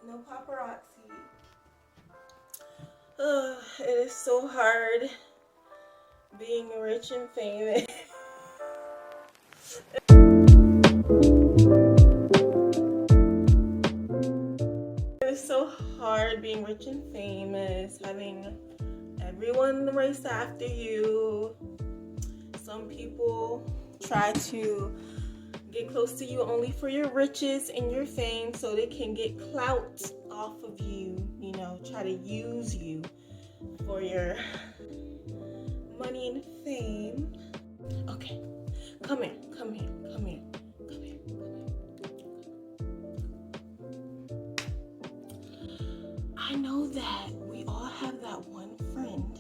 No paparazzi. It is so hard being rich and famous. It's so hard being rich and famous, having everyone race after you. Some people try to get close to you only for your riches and your fame so they can get clout off of you, try to use you for your money and fame. Okay, come here. I know that we all have that one friend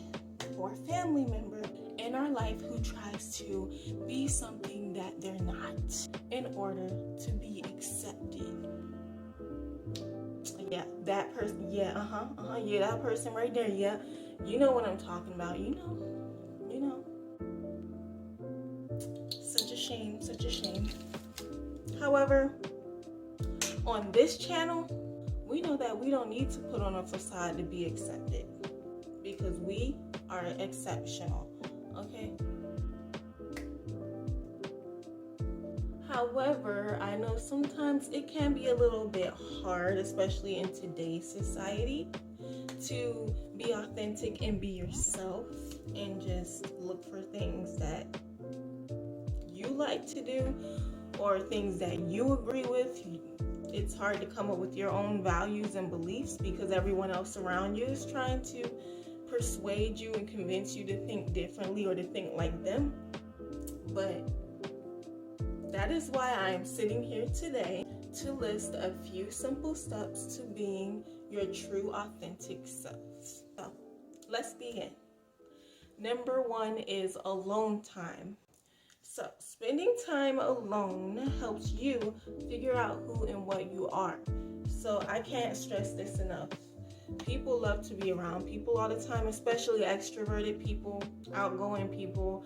or family member in our life who tries to be something that they're not in order to be accepted. Yeah, that person. Yeah, yeah, that person right there. Yeah, you know what I'm talking about. You know. Such a shame. However, on this channel, we know that we don't need to put on a facade to be accepted because we are exceptional, okay? However, I know sometimes it can be a little bit hard, especially in today's society, to be authentic and be yourself and just look for things that you like to do or things that you agree with. It's hard to come up with your own values and beliefs because everyone else around you is trying to persuade you and convince you to think differently or to think like them. But that is why I am sitting here today to list a few simple steps to being your true authentic self. So, let's begin. Number 1 is alone time. So, spending time alone helps you figure out who and what you are. So, I can't stress this enough. People love to be around people all the time, especially extroverted people, outgoing people.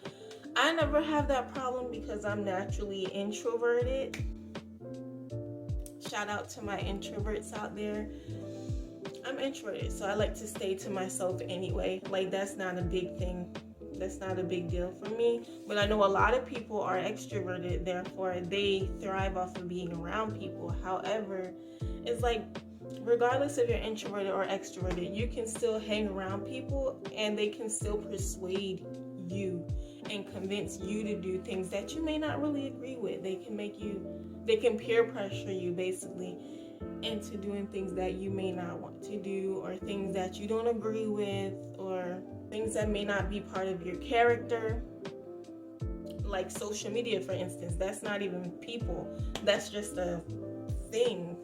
I never have that problem because I'm naturally introverted. Shout out to my introverts out there. I'm introverted, so I like to stay to myself anyway. Like, that's not a big thing. That's not a big deal for me. But I know a lot of people are extroverted, therefore they thrive off of being around people. However, it's like, regardless if you're introverted or extroverted, you can still hang around people and they can still persuade you and convince you to do things that you may not really agree with. They can peer pressure you basically into doing things that you may not want to do, or things that you don't agree with, or things that may not be part of your character. Like social media, for instance, that's not even people, that's just a thing,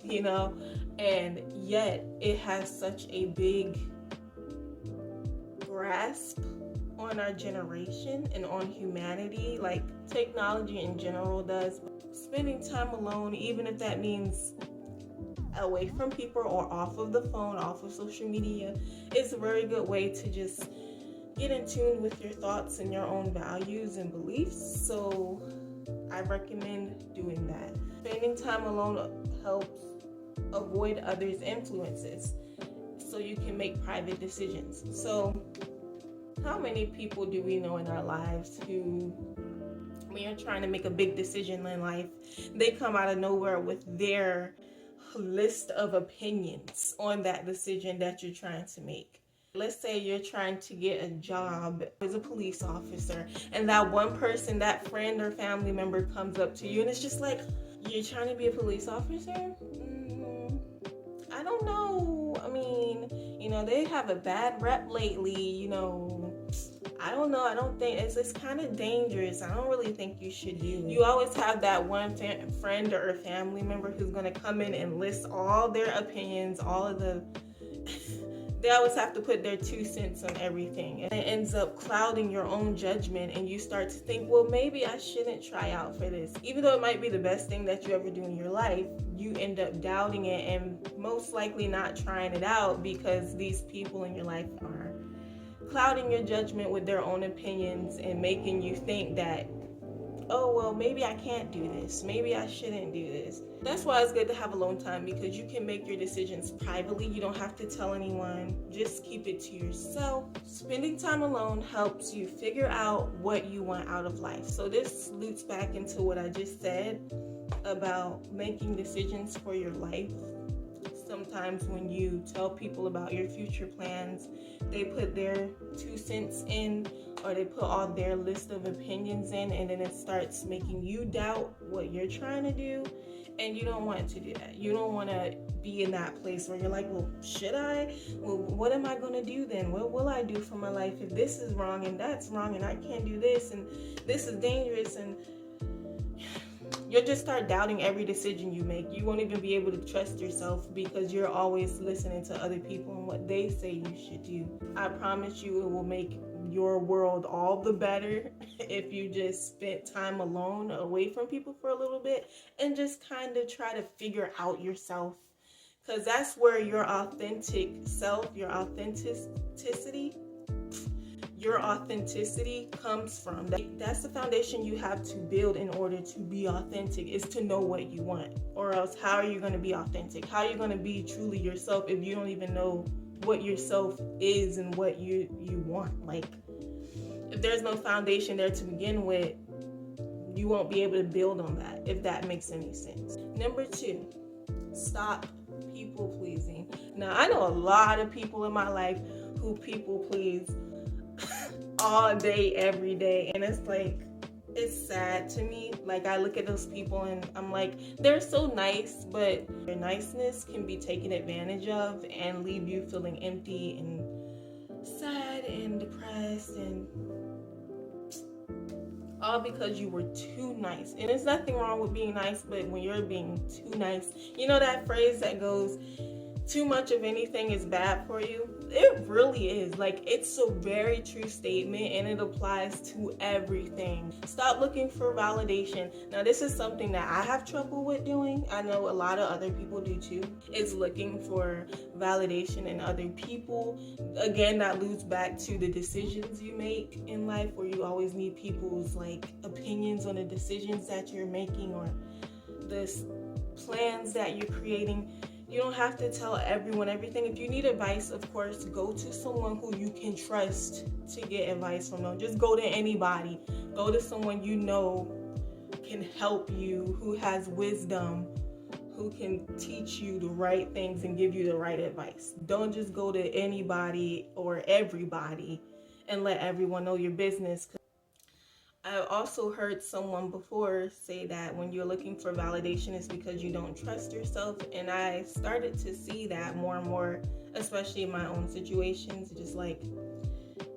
and yet it has such a big grasp on our generation and on humanity, like technology in general does. Spending time alone, even if that means away from people or off of the phone, off of social media, is a very good way to just get in tune with your thoughts and your own values and beliefs. So I recommend doing that. Spending time alone helps avoid others' influences so you can make private decisions. So how many people do we know in our lives who, when you're trying to make a big decision in life, they come out of nowhere with their list of opinions on that decision that you're trying to make? Let's say you're trying to get a job as a police officer, and that one person, that friend or family member, comes up to you and it's just like, you're trying to be a police officer? I don't know. I mean, they have a bad rep lately, I don't know. I don't think it's kind of dangerous. I don't really think you should do it. You always have that one friend or family member who's going to come in and list all their opinions, they always have to put their 2 cents on everything. And it ends up clouding your own judgment, and you start to think, well, maybe I shouldn't try out for this. Even though it might be the best thing that you ever do in your life, you end up doubting it and most likely not trying it out because these people in your life are clouding your judgment with their own opinions and making you think that oh, well, maybe I can't do this. Maybe I shouldn't do this. That's why it's good to have alone time, because you can make your decisions privately. You don't have to tell anyone. Just keep it to yourself. Spending time alone helps you figure out what you want out of life. So this loops back into what I just said about making decisions for your life. Sometimes when you tell people about your future plans, they put their 2 cents in, or they put all their list of opinions in, and then it starts making you doubt what you're trying to do, and you don't want to do that. You don't want to be in that place where you're like, well, should I? Well, what am I going to do then? What will I do for my life if this is wrong and that's wrong and I can't do this and this is dangerous? And you'll just start doubting every decision you make. You won't even be able to trust yourself because you're always listening to other people and what they say you should do. I promise you it will make your world all the better if you just spent time alone, away from people for a little bit, and just kind of try to figure out yourself. Because that's where your authentic self, your authenticity comes from. That's the foundation you have to build in order to be authentic, is to know what you want. Or else, how are you going to be authentic? How are you going to be truly yourself if you don't even know what yourself is and what you want? Like, if there's no foundation there to begin with, you won't be able to build on that, if that makes any sense. Number 2, stop people pleasing. Now, I know a lot of people in my life who people please all day, every day, and it's like, it's sad to me. Like, I look at those people and I'm like, they're so nice, but their niceness can be taken advantage of and leave you feeling empty and sad and depressed, and all because you were too nice. And there's nothing wrong with being nice, but when you're being too nice, you know that phrase that goes, too much of anything is bad for you? It really is. Like, it's a very true statement, and it applies to everything. Stop looking for validation. Now, this is something that I have trouble with doing. I know a lot of other people do too. It's looking for validation in other people. Again, that loops back to the decisions you make in life, where you always need people's opinions on the decisions that you're making or the plans that you're creating. You don't have to tell everyone everything. If you need advice, of course, go to someone who you can trust to get advice from. Don't just go to anybody. Go to someone you know can help you, who has wisdom, who can teach you the right things and give you the right advice. Don't just go to anybody or everybody and let everyone know your business. I also heard someone before say that when you're looking for validation, it's because you don't trust yourself. And I started to see that more and more, especially in my own situations. Just like,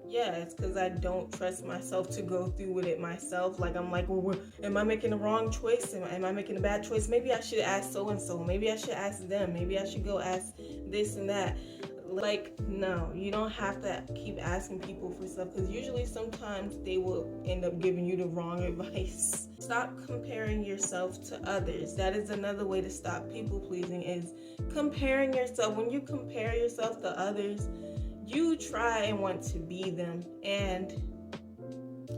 yeah, it's because I don't trust myself to go through with it myself. Like, I'm like, well, am I making the wrong choice? Am I making a bad choice? Maybe I should ask so-and-so. Maybe I should ask them. Maybe I should go ask this and that. Like, no, you don't have to keep asking people for stuff, because usually sometimes they will end up giving you the wrong advice. Stop comparing yourself to others. That is another way to stop people pleasing, is comparing yourself. When you compare yourself to others, you try and want to be them. And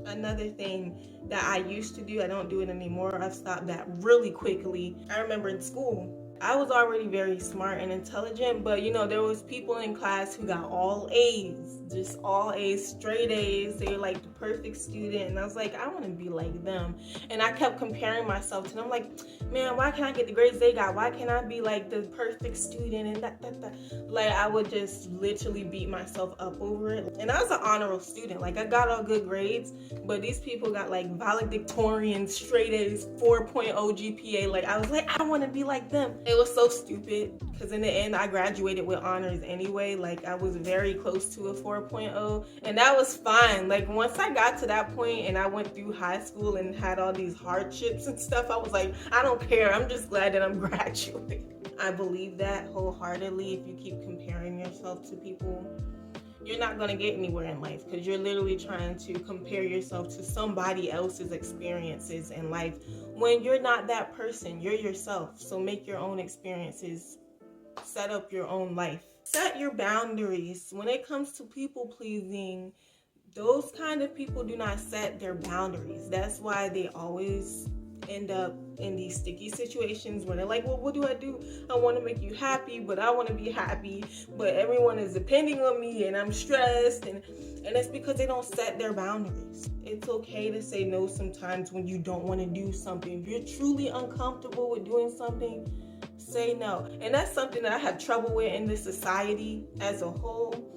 another thing that I used to do, I don't do it anymore. I've stopped that really quickly. I remember in school, I was already very smart and intelligent, but there was people in class who got all A's, just all A's, straight A's. They were like the perfect student, and I was like, I want to be like them. And I kept comparing myself to them. I'm like, man, why can't I get the grades they got? Why can't I be like the perfect student? And that. Like, I would just literally beat myself up over it. And I was an honor roll student. Like, I got all good grades, but these people got like valedictorian, straight A's, 4.0 GPA. Like, I was like, I want to be like them. It was so stupid, because in the end, I graduated with honors anyway. Like, I was very close to a 4.0, and that was fine. Like, once I got to that point and I went through high school and had all these hardships and stuff, I was like, I don't care. I'm just glad that I'm graduating. I believe that wholeheartedly. If you keep comparing yourself to people, you're not going to get anywhere in life, because you're literally trying to compare yourself to somebody else's experiences in life when you're not that person. You're yourself. So make your own experiences. Set up your own life. Set your boundaries. When it comes to people pleasing, Those kind of people do not set their boundaries. That's why they always end up in these sticky situations where they're like, well, what do? I want to make you happy, but I want to be happy, but everyone is depending on me and I'm stressed, and it's because they don't set their boundaries. It's okay to say no sometimes when you don't want to do something. If you're truly uncomfortable with doing something, say no. And that's something that I have trouble with in this society as a whole.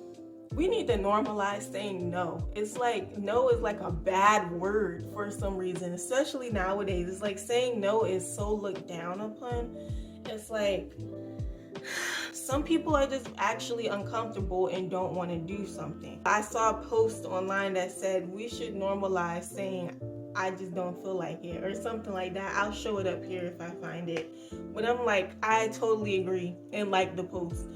We need to normalize saying no. It's like no is like a bad word for some reason, especially nowadays. It's like saying no is so looked down upon. It's like some people are just actually uncomfortable and don't want to do something. I saw a post online that said we should normalize saying I just don't feel like it or something like that. I'll show it up here if I find it. But I'm like, I totally agree and like the post,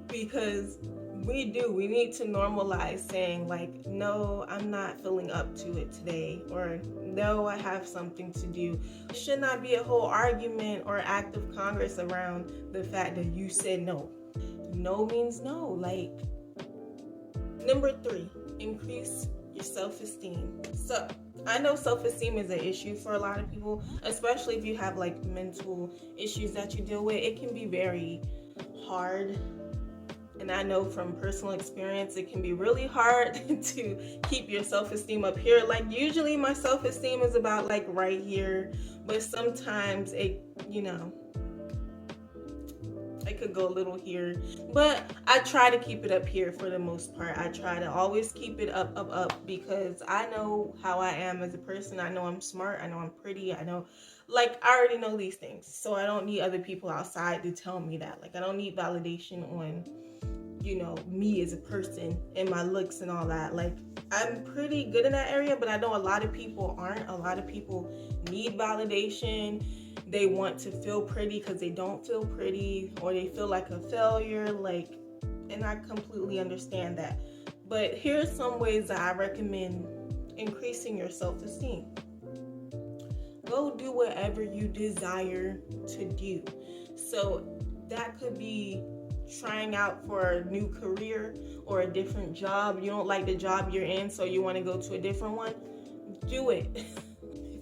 because we need to normalize saying like, no, I'm not feeling up to it today, or no, I have something to do. It should not be a whole argument or act of Congress around the fact that you said no. No means no. Like, number 3, increase your self-esteem. So I know self-esteem is an issue for a lot of people, especially if you have like mental issues that you deal with. It can be very hard. And I know from personal experience, it can be really hard to keep your self-esteem up here. Like, usually my self-esteem is about like right here, but sometimes it could go a little here. But I try to keep it up here for the most part. I try to always keep it up, because I know how I am as a person. I know I'm smart. I know I'm pretty. I know, like, I already know these things. So I don't need other people outside to tell me that. Like, I don't need validation on me as a person and my looks and all that. Like, I'm pretty good in that area, but I know a lot of people aren't. A lot of people need validation. They want to feel pretty because they don't feel pretty, or they feel like a failure. Like, and I completely understand that. But here's some ways that I recommend increasing your self-esteem. Go do whatever you desire to do. So that could be trying out for a new career or a different job. You don't like the job you're in, so you want to go to a different one. Do it.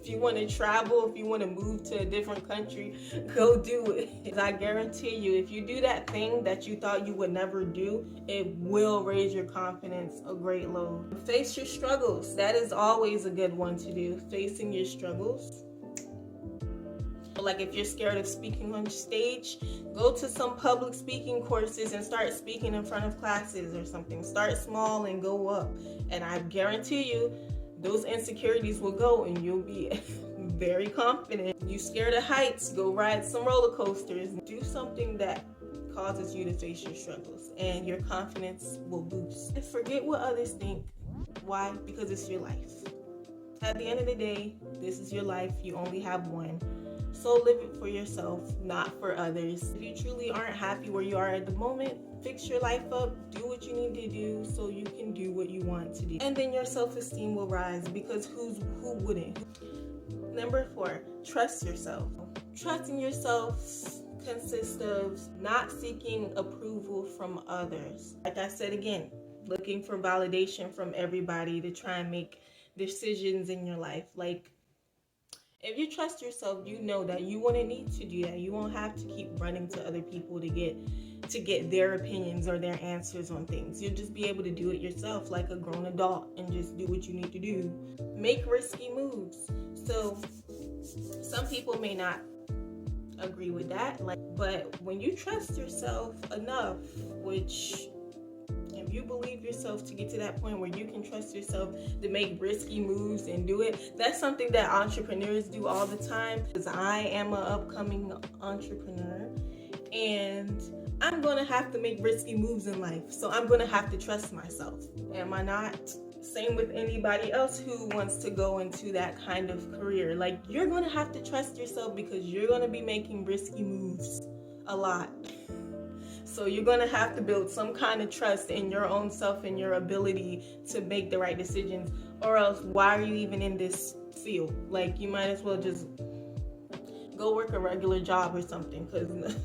If you want to travel, if you want to move to a different country, go do it. I guarantee you, if you do that thing that you thought you would never do, it will raise your confidence a great load. Face your struggles. That is always a good one to do. Facing your struggles. Like, if you're scared of speaking on stage, go to some public speaking courses and start speaking in front of classes or something. Start small and go up. And I guarantee you, those insecurities will go and you'll be very confident. You scared of heights, go ride some roller coasters. Do something that causes you to face your struggles, and your confidence will boost. And forget what others think. Why? Because it's your life. At the end of the day, this is your life. You only have one. So live it for yourself, not for others. If you truly aren't happy where you are at the moment, fix your life up, do what you need to do so you can do what you want to do. And then your self-esteem will rise, because who wouldn't? Number 4, trust yourself. Trusting yourself consists of not seeking approval from others. Like I said again, looking for validation from everybody to try and make decisions in your life. Like, if you trust yourself, you know that you wouldn't need to do that. You won't have to keep running to other people to get their opinions or their answers on things. You'll just be able to do it yourself like a grown adult and just do what you need to do. Make risky moves. So some people may not agree with that, but when you trust yourself enough, which if you believe yourself to get to that point where you can trust yourself to make risky moves and do it, that's something that entrepreneurs do all the time. Because I am an upcoming entrepreneur, and I'm going to have to make risky moves in life. So I'm going to have to trust myself. Am I not? Same with anybody else who wants to go into that kind of career. Like, you're going to have to trust yourself, because you're going to be making risky moves a lot. So you're going to have to build some kind of trust in your own self and your ability to make the right decisions, or else why are you even in this field? Like, you might as well just go work a regular job or something, because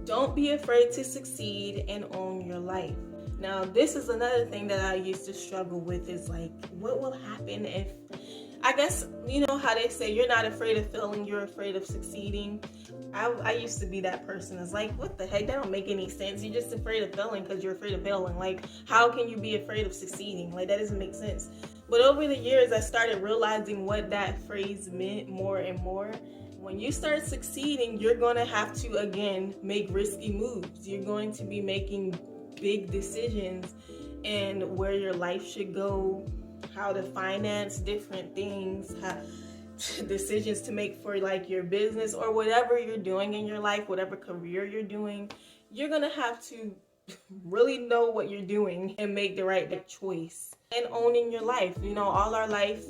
don't be afraid to succeed and own your life. Now, this is another thing that I used to struggle with, is like, what will happen if, I guess, you know how they say you're not afraid of failing, you're afraid of succeeding. I used to be that person. It's like, what the heck? That don't make any sense. You're just afraid of failing because you're afraid of failing. Like, how can you be afraid of succeeding? Like, that doesn't make sense. But over the years, I started realizing what that phrase meant more and more. When you start succeeding, you're going to have to, again, make risky moves. You're going to be making big decisions and where your life should go, how to finance different things, decisions to make for like your business or whatever you're doing in your life, whatever career you're doing. You're going to have to really know what you're doing and make the right choice. And owning your life. You know, all our lives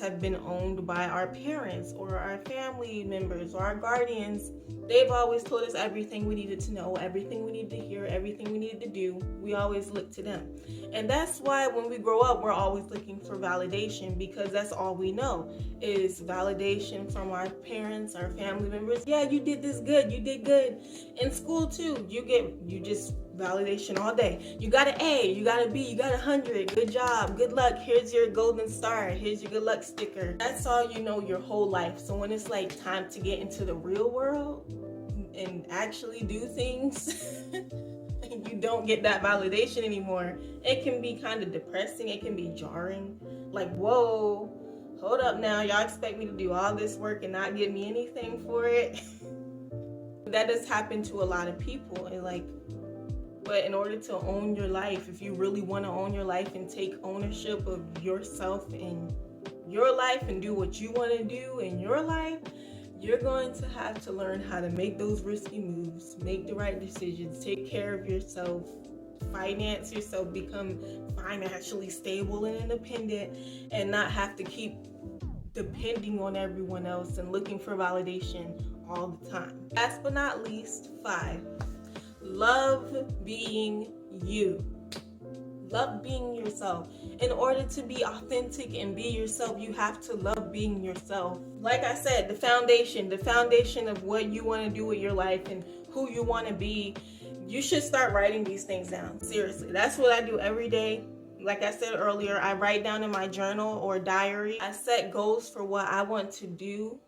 have been owned by our parents or our family members or our guardians. They've always told us everything we needed to know, everything we needed to hear, everything we needed to do. We always look to them. And that's why when we grow up, we're always looking for validation, because that's all we know is validation from our parents, our family members. Yeah, you did this good. You did good. In school too, you just validation all day. You got an A, you got a B, you got 100. Good job, good luck. Here's your golden star. Here's your good luck sticker. That's all you know your whole life. So when it's like time to get into the real world and actually do things, you don't get that validation anymore. It can be kind of depressing. It can be jarring. Like, whoa, hold up now. Y'all expect me to do all this work and not give me anything for it? That does happen to a lot of people. And like, but in order to own your life, if you really want to own your life and take ownership of yourself and your life and do what you want to do in your life, you're going to have to learn how to make those risky moves, make the right decisions, take care of yourself, finance yourself, become financially stable and independent, and not have to keep depending on everyone else and looking for validation all the time. Last but not least, 5. Love being you. Love being yourself. In order to be authentic and be yourself, you have to love being yourself. Like I said, the foundation of what you want to do with your life and who you want to be, you should start writing these things down. Seriously, that's what I do every day. Like I said earlier, I write down in my journal or diary. I set goals for what I want to do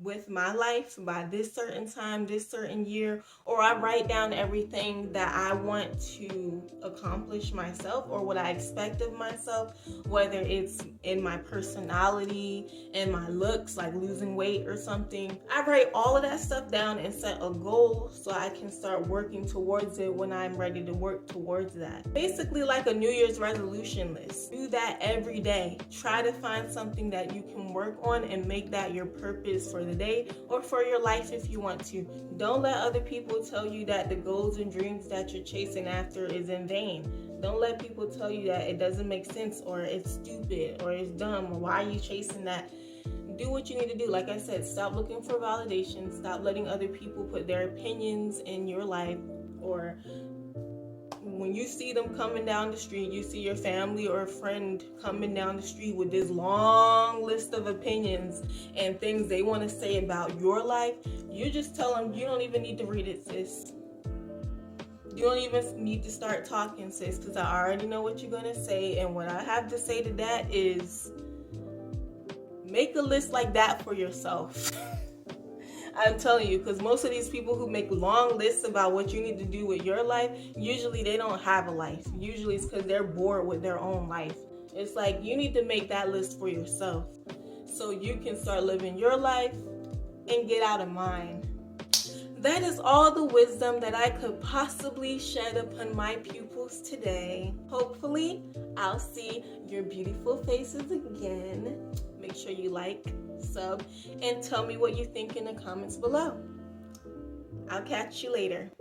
with my life by this certain time, this certain year, or I write down everything that I want to accomplish myself or what I expect of myself, whether it's in my personality and my looks, like losing weight or something. I write all of that stuff down and set a goal so I can start working towards it when I'm ready to work towards that. Basically like a New Year's resolution list. Do that every day. Try to find something that you can work on and make that your purpose for the day or for your life if you want to. Don't let other people tell you that the goals and dreams that you're chasing after is in vain. Don't let people tell you that it doesn't make sense or it's stupid or it's dumb or why are you chasing that. Do what you need to do. Like I said, stop looking for validation. Stop letting other people put their opinions in your life. Or when you see them coming down the street, you see your family or a friend coming down the street with this long list of opinions and things they want to say about your life, you just tell them you don't even need to read it, sis. You don't even need to start talking, sis, because I already know what you're going to say. And what I have to say to that is make a list like that for yourself. I'm telling you, because most of these people who make long lists about what you need to do with your life, usually they don't have a life. Usually it's because they're bored with their own life. It's like you need to make that list for yourself so you can start living your life and get out of mine. That is all the wisdom that I could possibly shed upon my pupils today. Hopefully, I'll see your beautiful faces again. Make sure you like, sub, and tell me what you think in the comments below. I'll catch you later.